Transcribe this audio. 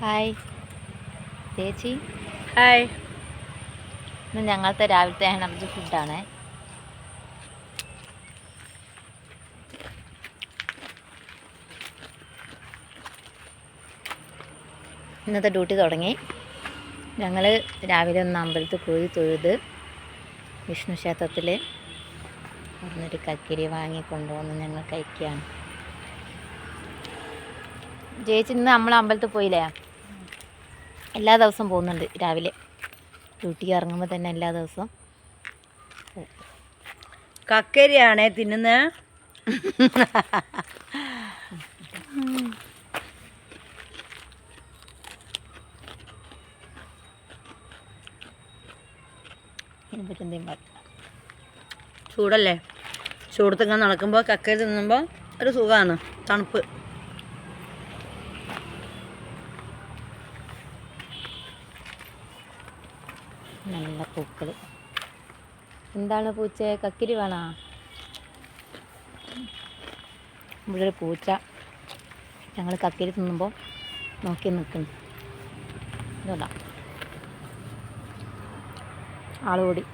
Hi ചേച്ചി. Hi. ഇന്ന് ഞങ്ങളത്തെ രാവിലത്തെ എനർജി ഫുഡാണ്. ഇന്നത്തെ ഡ്യൂട്ടി തുടങ്ങി. ഞങ്ങൾ രാവിലെ ഒന്ന് അമ്പലത്തിൽ പോയി തൊഴുത് വിഷ്ണു ക്ഷേത്രത്തിൽ എന്നിട്ട് കക്കിരി വാങ്ങി കൊണ്ടുവന്ന് ഞങ്ങൾ കഴിക്കുകയാണ്. ചേച്ചി ഇന്ന് നമ്മൾ അമ്പലത്തിൽ പോയില്ലേ? എല്ലാ ദിവസവും പോകുന്നുണ്ട്. രാവിലെ ഡ്യൂട്ടിക്ക് ഇറങ്ങുമ്പോൾ തന്നെ എല്ലാ ദിവസവും കക്കരിയാണേ തിന്നുന്നത്. ചൂടല്ലേ, ചൂടത്തിങ്ങനെ നടക്കുമ്പോൾ കക്കരി തിന്നുമ്പോൾ ഒരു സുഖമാണ്. തണുപ്പ്. നല്ല പൂക്കൾ. എന്താണ് പൂച്ച? കക്കിരി വേണോ? ഇവിടെ ഒരു പൂച്ച ഞങ്ങൾ കക്കിരി തിന്നുമ്പോൾ നോക്കി നിൽക്കുന്നു. ഇതുകൊണ്ടാ ആളോടി.